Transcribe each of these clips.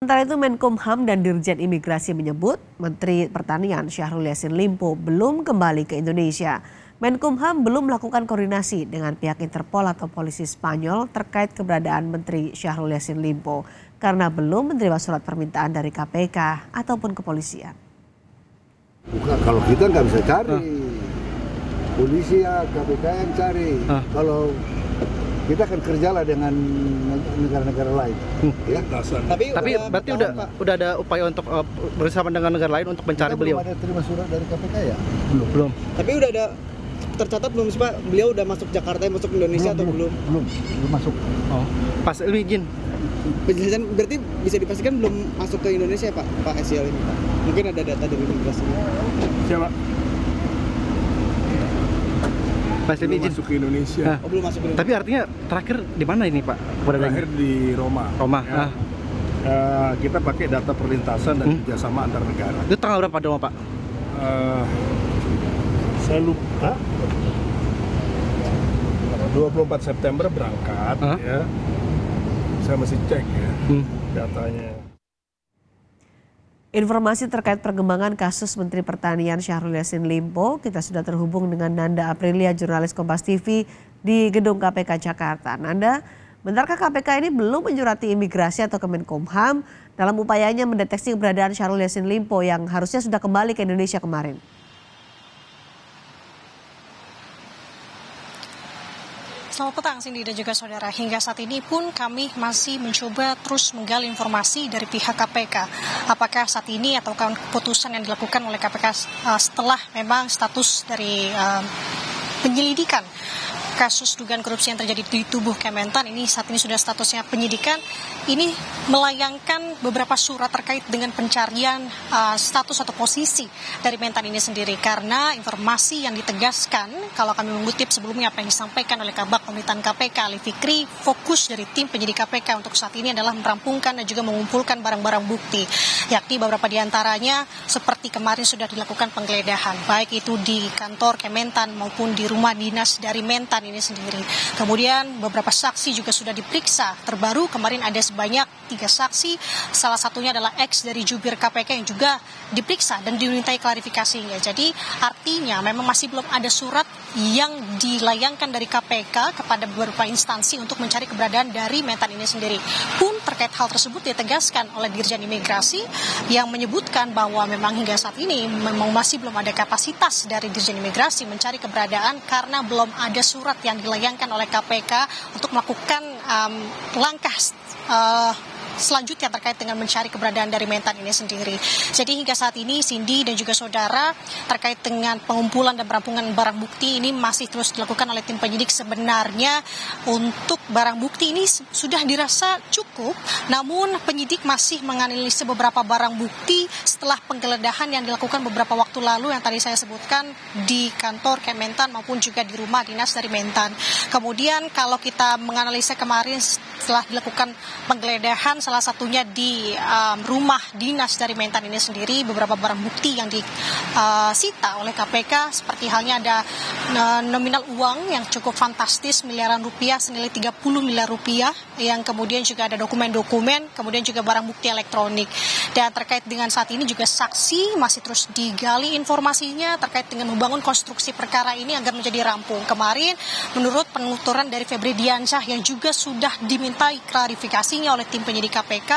Sementara itu Menkumham dan Dirjen Imigrasi menyebut Menteri Pertanian Syahrul Yassin Limpo belum kembali ke Indonesia. Menkumham belum melakukan koordinasi dengan pihak Interpol atau polisi Spanyol terkait keberadaan Menteri Syahrul Yassin Limpo karena belum menerima surat permintaan dari KPK ataupun kepolisian. Bukan, kalau kita nggak bisa cari, polisi ya KPK yang cari. Kalau kita akan kerjalah dengan negara-negara lain. Ya. Tapi berarti udah ada upaya untuk bersama dengan negara lain untuk mencari beliau. Belum ada terima surat dari KPK ya? Belum. Tapi udah ada tercatat belum sih Pak? Beliau udah masuk Jakarta, masuk Indonesia atau belum? Belum masuk. Oh, pas izin. Penjelasan berarti bisa dipastikan belum masuk ke Indonesia Pak SYL ini Pak? Mungkin ada data dari imigrasi. Siapa? Belum masuk ke Indonesia. Oh, belum masuk ke Indonesia. Tapi artinya terakhir di mana ini Pak? Terakhir di Roma. Ya. Kita pakai data perlintasan dan kerjasama antar negara. Itu tanggal berapa dong Pak? Saya lupa. 24 September berangkat. Ya. Saya masih cek ya datanya. Informasi terkait perkembangan kasus Menteri Pertanian Syahrul Yassin Limpo, kita sudah terhubung dengan Nanda Aprilia, jurnalis Kompas TV di Gedung KPK Jakarta. Nanda, benarkah KPK ini belum menyurati imigrasi atau Kemenkumham dalam upayanya mendeteksi keberadaan Syahrul Yassin Limpo yang harusnya sudah kembali ke Indonesia kemarin? Selamat petang Cindy dan juga saudara. Hingga saat ini pun kami masih mencoba terus menggali informasi dari pihak KPK. Apakah saat ini atau keputusan yang dilakukan oleh KPK setelah memang status dari penyelidikan kasus dugaan korupsi yang terjadi di tubuh Kementan ini saat ini sudah statusnya penyidikan, ini melayangkan beberapa surat terkait dengan pencarian status atau posisi dari Mentan ini sendiri, karena informasi yang ditegaskan kalau kami mengutip sebelumnya apa yang disampaikan oleh Kabak Pemerintahan KPK Ali Fikri, fokus dari tim penyidik KPK untuk saat ini adalah merampungkan dan juga mengumpulkan barang-barang bukti, yakni beberapa diantaranya seperti kemarin sudah dilakukan penggeledahan baik itu di kantor Kementan maupun di rumah dinas dari Mentan ini sendiri. Kemudian beberapa saksi juga sudah diperiksa. Terbaru kemarin ada sebanyak 3 saksi, salah satunya adalah ex dari jubir KPK yang juga diperiksa dan dimintai klarifikasinya. Jadi artinya memang masih belum ada surat yang dilayangkan dari KPK kepada beberapa instansi untuk mencari keberadaan dari Mentan ini sendiri. Pun terkait hal tersebut ditegaskan oleh Dirjen Imigrasi yang menyebutkan bahwa memang hingga saat ini memang masih belum ada kapasitas dari Dirjen Imigrasi mencari keberadaan karena belum ada surat yang dilayangkan oleh KPK untuk melakukan langkah selanjutnya terkait dengan mencari keberadaan dari Mentan ini sendiri. Jadi hingga saat ini Cindy dan juga saudara terkait dengan pengumpulan dan perampungan barang bukti ini masih terus dilakukan oleh tim penyidik. Sebenarnya untuk barang bukti ini sudah dirasa cukup, namun penyidik masih menganalisa beberapa barang bukti setelah penggeledahan yang dilakukan beberapa waktu lalu yang tadi saya sebutkan di kantor Kementan maupun juga di rumah dinas dari Mentan. Kemudian kalau kita menganalisa kemarin setelah dilakukan penggeledahan salah satunya di rumah dinas dari Mentan ini sendiri, beberapa barang bukti yang disita oleh KPK seperti halnya ada nominal uang yang cukup fantastis miliaran rupiah senilai 30 miliar rupiah, yang kemudian juga ada dokumen-dokumen, kemudian juga barang bukti elektronik. Dan terkait dengan saat ini juga saksi masih terus digali informasinya terkait dengan membangun konstruksi perkara ini agar menjadi rampung. Kemarin menurut penuturan dari Febri Diansyah yang juga sudah dimintai klarifikasinya oleh tim penyidik KPK,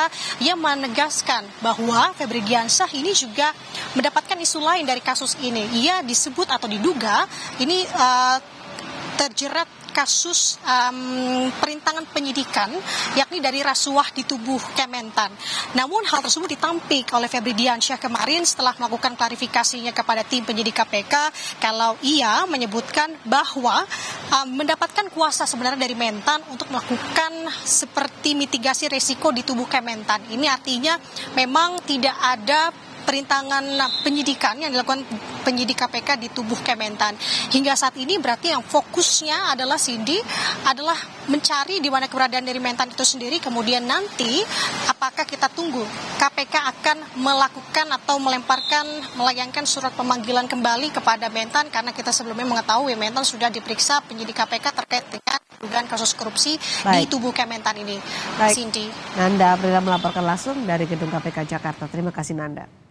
ia menegaskan bahwa Febri Diansyah ini juga mendapatkan isu lain dari kasus ini. Ia disebut atau diduga ini terjerat kasus perintangan penyidikan, yakni dari rasuah di tubuh Kementan. Namun hal tersebut ditampik oleh Febri Diansyah kemarin setelah melakukan klarifikasinya kepada tim penyidik KPK, kalau ia menyebutkan bahwa mendapatkan kuasa sebenarnya dari Mentan untuk melakukan seperti mitigasi resiko di tubuh Kementan. Ini artinya memang tidak ada perintangan penyidikan yang dilakukan penyidik KPK di tubuh Kementan. Hingga saat ini berarti yang fokusnya adalah Cindy adalah mencari di mana keberadaan dari Mentan itu sendiri. Kemudian nanti apakah kita tunggu KPK akan melakukan atau melayangkan surat pemanggilan kembali kepada Mentan, karena kita sebelumnya mengetahui Mentan sudah diperiksa penyidik KPK terkait dengan dugaan kasus korupsi di Baik. tubuh Kementan ini. Baik. Cindy. Nanda Aprila melaporkan langsung dari Gedung KPK Jakarta. Terima kasih Nanda.